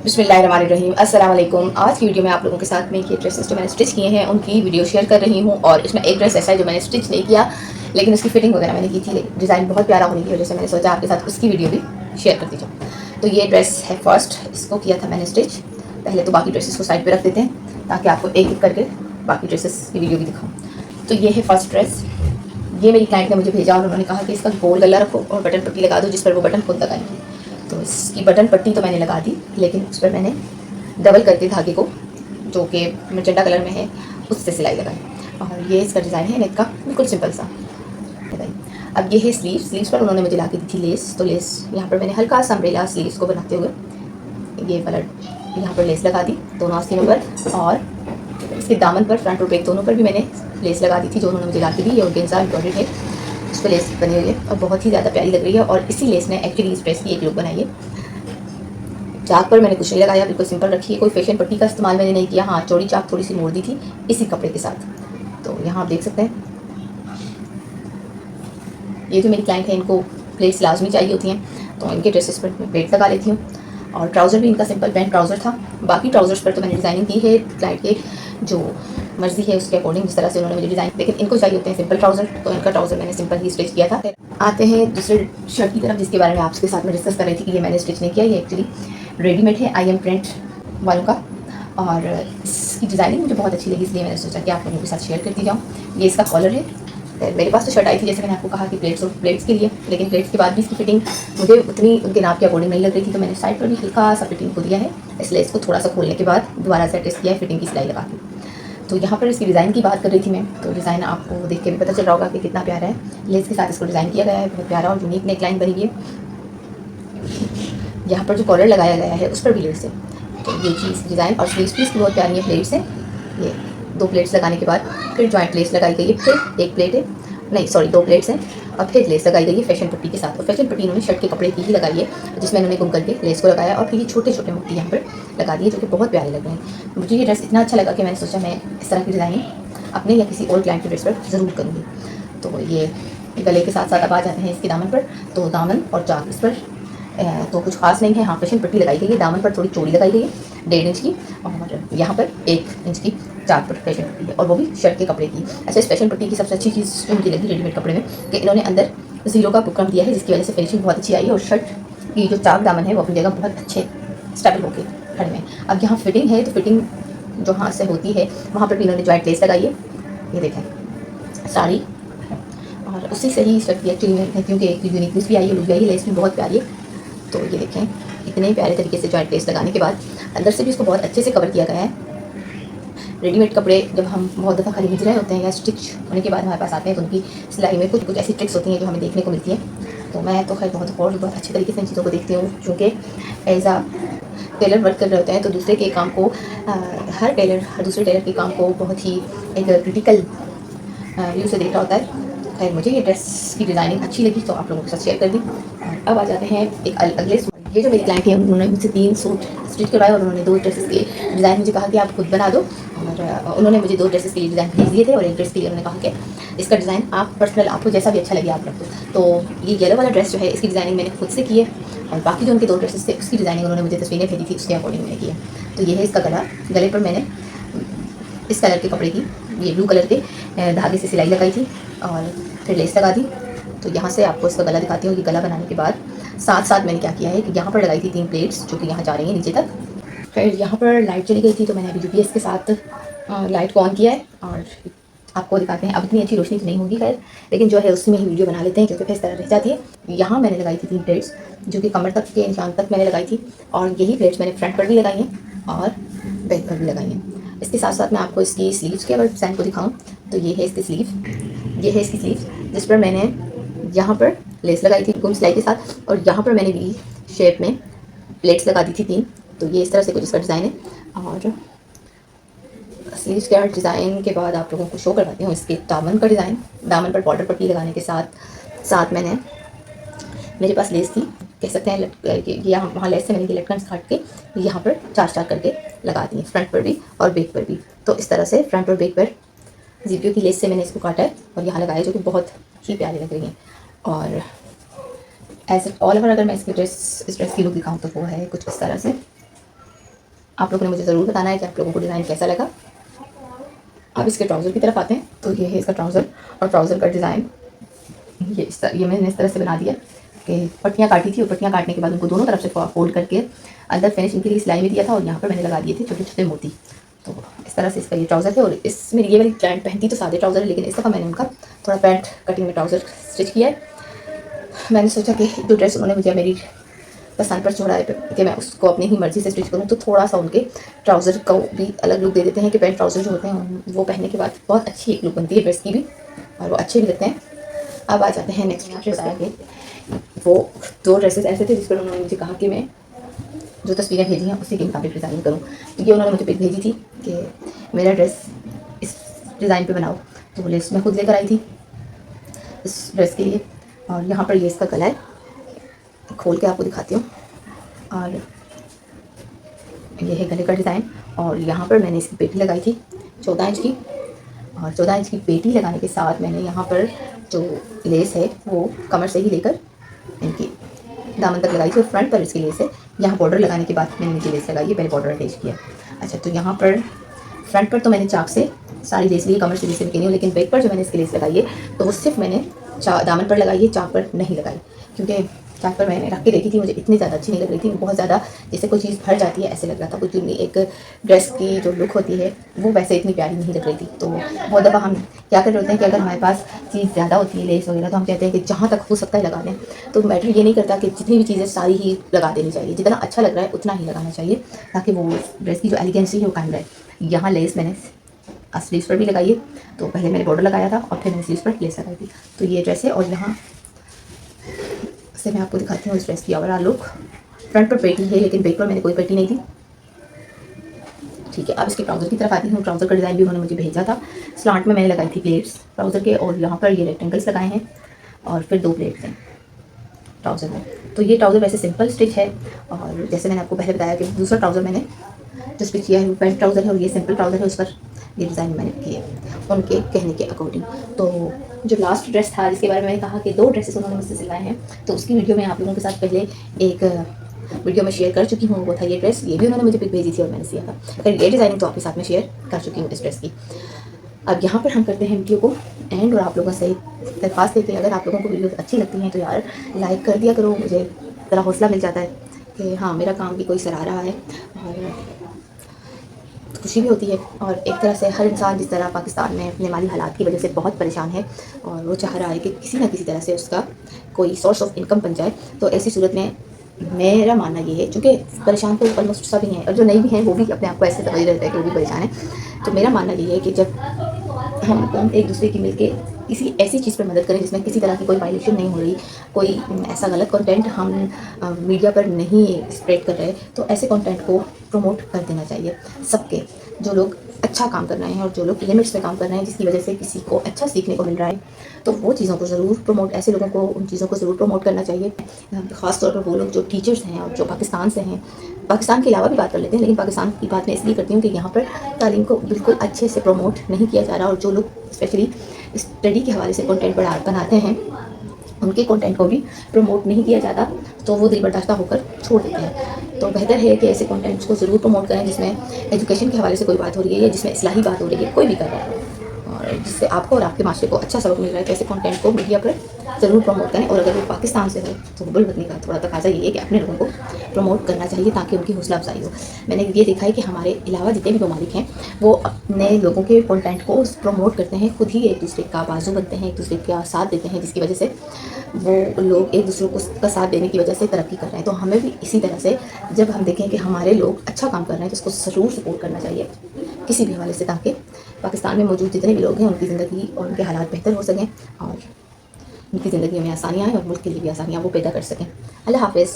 बिस्मिल्लाहिर्रहमानिर्रहीम। अस्सलाम वालेकुम। आज की वीडियो में आप लोगों के साथ में ये ड्रेसेस जो मैंने स्टिच किए हैं उनकी वीडियो शेयर कर रही हूँ। और इसमें एक ड्रेस ऐसा है जो मैंने स्टिच नहीं किया, लेकिन उसकी फिटिंग वगैरह मैंने की थी। डिज़ाइन बहुत प्यारा होने की वजह से मैंने सोचा आपके साथ उसकी वीडियो भी शेयर कर दी जाऊँ। तो ये ड्रेस है फर्स्ट, इसको किया था मैंने स्टिच। पहले तो बाकी ड्रेसेस को साइड पर रख देते हैं ताकि आपको एक एक करके बाकी ड्रेसेस की वीडियो भी दिखाऊँ। तो ये है फर्स्ट ड्रेस। ये मेरी क्लाइंट ने मुझे भेजा और उन्होंने कहा कि इसका गोल गला रखो और बटन पट्टी लगा दो जिस पर वो बटन खुद लगाएंगे। तो इसकी बटन पट्टी तो मैंने लगा दी, लेकिन उस पर मैंने डबल करके धागे को, जो कि मजेंटा कलर में है, उससे सिलाई लगाई। और ये इसका डिज़ाइन है नेक का, बिल्कुल सिंपल सा लगाई। अब ये है स्लीव्स पर उन्होंने मुझे ला के दी थी लेस। तो लेस यहाँ पर मैंने हल्का सा अम्ब्रेला स्लीव्स को बनाते हुए ये वाला यहाँ पर लेस लगा दी दोनों आस्तीनों पर। और इसके दामन पर, फ्रंट और बैक दोनों पर भी मैंने लेस लगा दी थी जो उन्होंने मुझे ला के दी। ये ऑर्गेन्जा एम्ब्रॉयडर्ड है, उस पर लेस बनी हुई है और बहुत ही ज़्यादा प्यारी लग रही है। और इसी लेस ने एक्चुअली इस ड्रेस की एक लुक बनाई है। चाक पर मैंने कुछ नहीं लगाया, बिल्कुल सिंपल रखी है। कोई फैशन पट्टी का इस्तेमाल मैंने नहीं किया। हाँ, चौड़ी चाक थोड़ी सी मोड़ दी थी इसी कपड़े के साथ। तो यहाँ आप देख सकते हैं, ये जो मेरी क्लाइंट है इनको प्लेट्स लाजमी चाहिए होती हैं, तो इनके ड्रेसेस पर मैं प्लेट लगा लेती हूँ। और ट्राउज़र भी इनका सिंपल पैंट ट्राउज़र था। बाकी ट्राउज़र्स पर तो मैंने डिज़ाइनिंग की है क्लाइंट के जो मर्ज़ी है उसके अकॉर्डिंग, जिस तरह से उन्होंने मुझे डिज़ाइन, लेकिन इनको चाहिए होते हैं सिंपल ट्राउज़र, तो इनका ट्राउज़र मैंने सिंपल ही स्टिच किया था। आते हैं दूसरे शर्ट की तरफ, जिसके बारे में आपके साथ में डिस्कस कर रही थी कि ये मैंने स्टिच नहीं किया। ये एक्चुअली रेडीमेड है आई एम प्रिंट वालों का, और इसकी डिज़ाइनिंग मुझे बहुत अच्छी लगी, इसलिए मैंने सोचा कि आप लोगों के साथ शेयर करती जाऊँ। ये इसका कॉलर है। मेरे पास तो शर्ट आई थी, जैसे मैंने आपको कहा कि प्लेट्स के लिए, लेकिन प्लेट्स के बाद भी इसकी फिटिंग मुझे उतनी उनके नाप के अकॉर्डिंग नहीं लग रही थी। तो मैंने साइड पर भी हल्का सा फिटिंग को दिया है, इसलिए इसको थोड़ा सा खोलने के बाद दोबारा से एडजस्ट किया है फिटिंग की सिलाई लगा के। तो यहाँ पर इसकी डिज़ाइन की बात कर रही थी मैं, तो डिज़ाइन आपको देख के भी पता चल रहा होगा कि कितना प्यारा है। लेस के साथ इसको डिज़ाइन किया गया है, बहुत प्यारा और यूनिक नेक लाइन बनी हुई है। यहाँ पर जो कॉलर लगाया गया है उस पर भी लेस है। तो ये चीज़ डिज़ाइन और स्लीव्स भी इसकी बहुत प्यारी है प्लेट्स है। ये 2 प्लेट्स लगाने के बाद फिर जॉइंट लेस लगाई गई है, फिर एक प्लेट है, नहीं सॉरी 2 प्लेट्स हैं, और फिर लेस लगाई गई है फैशन पट्टी के साथ। और फैशन पट्टी इन्होंने शर्ट के कपड़े की ही लगाई है, जिसमें इन्होंने गुम करके लेस को लगाया और फिर ये छोटे छोटे मोती यहाँ पर लगा दिए, जो कि बहुत प्यारे लग रहे हैं। मुझे ये ड्रेस इतना अच्छा लगा कि मैंने सोचा मैं इस तरह की डिज़ाइनिंग अपने या किसी और क्लाइंट के ड्रेस पर ज़रूर करूँगी। तो ये गले के साथ साथ अब आ जाते हैं इसके दामन पर। तो दामन और चाक इस पर तो कुछ खास नहीं है। हाँ, फैशन पट्टी लगाई गई है, दामन पर थोड़ी चौड़ी लगाई गई है 1.5 इंच की, और यहाँ पर 1 इंच की चाक पर फैशन पट्टी है, और वो भी शर्ट के कपड़े की। अच्छा, इस फैशन पट्टी की सबसे अच्छी चीज़ जो मुझे लगी रेडीमेड कपड़े में कि इन्होंने अंदर ज़ीरो का बुकरम दिया है, जिसकी वजह से फिनिशिंग बहुत अच्छी आई है। और शर्ट की जो चाक दामन है वो अपनी जगह बहुत अच्छे स्टेबल होके खड़े में। अब यहाँ फिटिंग है, तो फिटिंग जो हाथ से होती है वहाँ पर भी इन्होंने जॉइंट लेस लगाई है, ये देखें साड़ी। और उसी से ही शर्ट की एक्चुअली मैं कहती हूँ कि एक यूनिकनेस भी आई है, लुक भी आई है, लेस भी बहुत प्यारी है। तो ये देखें, इतने प्यारे तरीके से जॉइंट लेस लगाने के बाद अंदर से भी इसको बहुत अच्छे से कवर किया गया है। रेडीमेड कपड़े जब हम बहुत दफ़ा खरीद रहे होते हैं या स्टिच होने के बाद हमारे पास आते हैं, तो उनकी सिलाई में कुछ कुछ ऐसी ट्रिक्स होती हैं जो हमें देखने को मिलती हैं। तो मैं तो खैर बहुत अच्छे तरीके से इन चीज़ों को देखती हूँ, क्योंकि एज आ टेलर वर्क कर रहे होते हैं तो दूसरे के काम को हर दूसरे टेलर के काम को बहुत ही एक क्रिटिकल व्यू से देख रहा होता है। खैर मुझे ये ड्रेस की डिज़ाइनिंग अच्छी लगी तो आप लोगों के साथ शेयर कर दी। और अब आ जाते हैं एक अगले। ये जो मेरी क्लाइंट है उन्होंने मुझसे 3 सूट स्टिच करवाए और उन्होंने 2 ड्रेसेस के डिज़ाइन मुझे कहा कि आप खुद बना दो। और उन्होंने मुझे 2 ड्रेसेस के लिए डिज़ाइन भेज दिए थे, और एक ड्रेस के लिए उन्होंने कहा कि इसका डिज़ाइन आप पर्सनल आपको जैसा भी अच्छा लगे आप रख दो। तो ये येलो वाला ड्रेस जो है इसकी डिज़ाइनिंग मैंने खुद से की है, और बाकी जो उनके 2 ड्रेसेस थे उसकी डिज़ाइनिंग उन्होंने मुझे तस्वीरें भेजी थी, उसके अकॉर्डिंग मैंने की है। तो ये है इसका गला। गले पर मैंने इस कलर के कपड़े की, ये ब्लू कलर के धागे से सिलाई लगाई थी और फिर लेस लगा दी। तो यहाँ से आपको इसका गला दिखाती हूँ कि गला बनाने के बाद साथ साथ मैंने क्या किया है कि यहाँ पर लगाई थी 3 प्लेट्स जो कि यहाँ जा रही हैं नीचे तक। फिर यहाँ पर लाइट चली गई थी तो मैंने अभी यूपीएस के साथ लाइट को ऑन किया है, और आपको दिखाते हैं। अब इतनी अच्छी रोशनी तो नहीं होगी खैर, लेकिन जो है उसमें ही वीडियो बना लेते हैं क्योंकि फिर इस तरह रह जाती है। यहाँ मैंने लगाई थी 3 प्लेट्स जो कि कमर तक के निशान तक मैंने लगाई थी, और यही प्लेट्स मैंने फ्रंट पर भी लगाई हैं और बैक पर भी लगाई हैं। इसके साथ साथ मैं आपको इसकी स्लीव्स के अगर डिज़ाइन को दिखाऊँ तो ये है इसकी स्लीव, ये है इसकी स्लीव, जिस पर मैंने यहाँ पर लेस लगाई थी गुम सिलाई के साथ, और यहाँ पर मैंने वी शेप में प्लेट्स लगा दी थी 3। तो ये इस तरह से कुछ इसका डिज़ाइन है। और स्लीव्स के डिज़ाइन के बाद आप लोगों को शो करवाती हूँ इसके दामन का डिज़ाइन। दामन पर बॉर्डर पट्टी लगाने के साथ साथ मैंने, मेरे पास लेस थी, कह सकते हैं यहाँ वहाँ लेस से मैंने ये लटकन काट के यहाँ पर 4 करके लगा दी, फ्रंट पर भी और बैक पर भी। तो इस तरह से फ्रंट और बैक पर जीपीओ की लेस से मैंने इसको काटा है और यहाँ लगाया, जो कि बहुत ही प्यारी लग रही हैं। और एज ऑल ओवर अगर मैं इस ड्रेस की लुक दिखाऊँ तो वो है कुछ इस तरह से। आप लोगों ने मुझे ज़रूर बताना है कि आप लोगों को डिज़ाइन कैसा लगा। अब इसके ट्राउज़र की तरफ आते हैं। तो ये है इसका ट्राउज़र, और ट्राउज़र का डिज़ाइन ये मैंने इस तरह से बना दिया कि पट्टियाँ काटी थी, और पट्टियाँ काटने के बाद उनको दोनों तरफ से फोल्ड करके अंदर फिनिशिंग के लिए सिलाई में दिया था, और यहाँ पर मैंने लगा दिए थे छोटे छोटे मोती। तो इस तरह से इसका ये ट्राउज़र है। और इसमें ये वाली पैंट पहनती तो सादे ट्राउज़र है, लेकिन इस दफ़ा मैंने उनका थोड़ा पैंट कटिंग में ट्राउज़र स्टिच किया है। मैंने सोचा कि जो ड्रेस उन्होंने मुझे मेरी पसंद पर छोड़ा है कि मैं उसको अपनी ही मर्ज़ी से स्टिच करूँ, तो थोड़ा सा उनके ट्राउज़र को भी अलग लुक दे देते हैं कि पैंट ट्राउज़र जो होते हैं वो पहनने के बाद बहुत अच्छी एक लुक बनती है ड्रेस की भी, और वो अच्छे भी लगते हैं। अब आ जाते हैं नेक्स्ट ड्रेस पे। वो 2 ड्रेसेस ऐसे थे जिस पर उन्होंने मुझे कहा कि मैं जो तस्वीरें भेजी हैं उसी के मुताबिक डिज़ाइन करूँ, क्योंकि उन्होंने मुझे पिक भेजी थी कि मेरा ड्रेस इस डिज़ाइन पे बनाओ। तो वो लेस मैं खुद लेकर आई थी इस ड्रेस के लिए। और यहाँ पर ये इसका गला है, खोल के आपको दिखाती हूँ। और ये है गले का डिज़ाइन। और यहाँ पर मैंने इसकी पेटी लगाई थी 14 इंच की, और 14 इंच की पेटी लगाने के साथ मैंने यहाँ पर जो लेस है वो कमर से ही लेकर इनकी दामन तक लगाई थी, और फ्रंट पर इसकी लेस है। यहाँ बॉर्डर लगाने के बाद मैंने नीचे लेस लगाई है, पहले बॉर्डर अटैच किया। अच्छा, तो यहाँ पर फ्रंट पर तो मैंने चाक से सारी लेस ली, कमर से लेस लेके नहीं हूँ, लेकिन बैक पर जो मैंने इसकी लेस लगाई है तो वो सिर्फ मैंने दामन पर लगाई है, चाक पर नहीं लगाई। क्योंकि चाक पर मैंने रख के देखी थी, मुझे इतनी ज़्यादा अच्छी नहीं लग रही थी, बहुत ज़्यादा जैसे कोई चीज़ भर जाती है ऐसे लग रहा था। कुछ भी एक ड्रेस की जो लुक होती है वो वैसे इतनी प्यारी नहीं लग रही थी। तो बहुत दफ़ा हम क्या कर रहे होते हैं कि अगर हमारे पास चीज़ ज़्यादा होती है लेस वगैरह, तो हम कहते हैं कि जहाँ तक हो सकता है लगा लें। तो मैटर ये नहीं करता कि जितनी भी चीज़ें सारी ही लगा देनी चाहिए, जितना अच्छा लग रहा है उतना ही लगाना चाहिए, ताकि वो ड्रेस की जो एलिगेंसी है वो कायम रहे। यहाँ लेस मैंने स्लीव्स पर भी लगाई है, तो पहले मैंने बॉर्डर लगाया था और फिर मैंने स्लीव्स पर लेस लगाई थी। तो ये ड्रेस है, और यहाँ से मैं आपको दिखाती हूँ इस ड्रेस की ओवरऑल लुक। फ्रंट पर पेटी है, लेकिन बैक पर मैंने कोई पेटी नहीं दी। ठीक है, अब इसके ट्राउज़र की तरफ आती हूँ। ट्राउज़र का डिज़ाइन भी उन्होंने मुझे भेजा था। स्लांट में मैंने लगाई थी प्लेट्स ट्राउज़र के, और यहाँ पर ये रेक्टेंगल्स लगाए हैं, और फिर 2 प्लेट्स हैं ट्राउज़र में। तो ये ट्राउज़र वैसे सिंपल स्टिच है, और जैसे मैंने आपको पहले बताया कि दूसरा ट्राउज़र मैंने जो स्टिच किया है वो पैंट ट्राउज़र है, और ये सिंपल ट्राउज़र है, उस पर ये डिज़ाइन मैंने किए उनके कहने के अकॉर्डिंग। तो जो लास्ट ड्रेस था जिसके बारे में मैंने कहा कि 2 ड्रेसेस उन्होंने मुझसे सिलवाए हैं, तो उसकी वीडियो मैं आप लोगों के साथ पहले एक वीडियो में शेयर कर चुकी हूँ। वो था ये ड्रेस, ये भी उन्होंने मुझे पिक भेजी थी और मैंने सिया था। फिर ये डिज़ाइनिंग तो आपके साथ में शेयर कर चुकी हूँ इस ड्रेस की। अब यहाँ पर हम करते हैं वीडियो को एंड, और आप लोगों से दरख्वास्त है कि अगर आप लोगों को वीडियो अच्छी लगती हैं तो यार लाइक कर दिया करो, मुझे ज़रा हौसला मिल जाता है कि हाँ मेरा काम भी कोई सराह रहा है, और खुशी भी होती है। और एक तरह से हर इंसान जिस तरह पाकिस्तान में अपने माली हालात की वजह से बहुत परेशान है, और वो चाह रहा है कि किसी न किसी तरह से उसका कोई सोर्स ऑफ इनकम बन जाए, तो ऐसी सूरत में मेरा मानना ये है, चूँकि परेशान तो ऑलमोस्ट सभी हैं, और जो नहीं भी हैं वो भी अपने आप को ऐसे समझ रहते हैं कि वो भी परेशान है। तो मेरा मानना ये है कि जब हम एक दूसरे की मिलके किसी ऐसी चीज़ पर मदद करें जिसमें किसी तरह की कोई वायलेशन नहीं हो रही, कोई ऐसा गलत कंटेंट हम मीडिया पर नहीं स्प्रेड कर रहे, तो ऐसे कंटेंट को प्रमोट कर देना चाहिए सबके, जो लोग अच्छा काम कर रहे हैं और जो लोग लिमिट्स में काम कर रहे हैं, जिसकी वजह से किसी को अच्छा सीखने को मिल रहा है, तो वो चीज़ों को ज़रूर प्रमोट, ऐसे लोगों को उन चीज़ों को ज़रूर प्रमोट करना चाहिए। ख़ास तौर पर वो लोग जो टीचर्स हैं और जो पाकिस्तान से हैं, पाकिस्तान के अलावा भी बात कर लेते हैं, लेकिन पाकिस्तान की बात मैं इसलिए करती हूँ कि यहाँ पर तालीम को बिल्कुल अच्छे से प्रमोट नहीं किया जा रहा, और जो लोग स्पेशली स्टडी के हवाले से कंटेंट बनाते हैं उनके कंटेंट को भी प्रमोट नहीं किया जाता, तो वो दिल बर्दाश्ता होकर छोड़ देते हैं। तो बेहतर है कि ऐसे कंटेंट्स को ज़रूर प्रमोट करें जिसमें एजुकेशन के हवाले से कोई बात हो रही है, या जिसमें इस्लाही बात हो रही है, कोई भी कर रहा है, और जिससे आपको और आपके माशरे को अच्छा सबक मिल रहा है, तो ऐसे कंटेंट को मीडिया पर ज़रूर प्रमोट करें। और अगर वो पाकिस्तान से हो तो हुब्बुल वतनी का थोड़ा तकाजा ये है कि अपने लोगों को प्रमोट करना चाहिए, ताकि उनकी हौसला अफजाई हो। मैंने ये देखा है कि हमारे अलावा जितने भी ममालिक हैं वो अपने लोगों के कंटेंट को प्रमोट करते हैं, खुद ही एक दूसरे का बाजू बनते हैं, एक दूसरे का साथ देते हैं, जिसकी वजह से वो लोग एक दूसरे को का साथ देने की वजह से तरक्की कर रहे हैं। तो हमें भी इसी तरह से जब हम देखें कि हमारे लोग अच्छा काम कर रहे हैं तो उसको ज़रूर सपोर्ट करना चाहिए किसी भी हवाले से, ताकि पाकिस्तान में मौजूद जितने भी लोग हैं उनकी ज़िंदगी और उनके हालात बेहतर हो सकें, और उनकी ज़िंदगी में आसानियाँ आएँ और मुल्क के लिए भी आसानियाँ वो पैदा कर सकें। अल्लाह हाफ़िज़।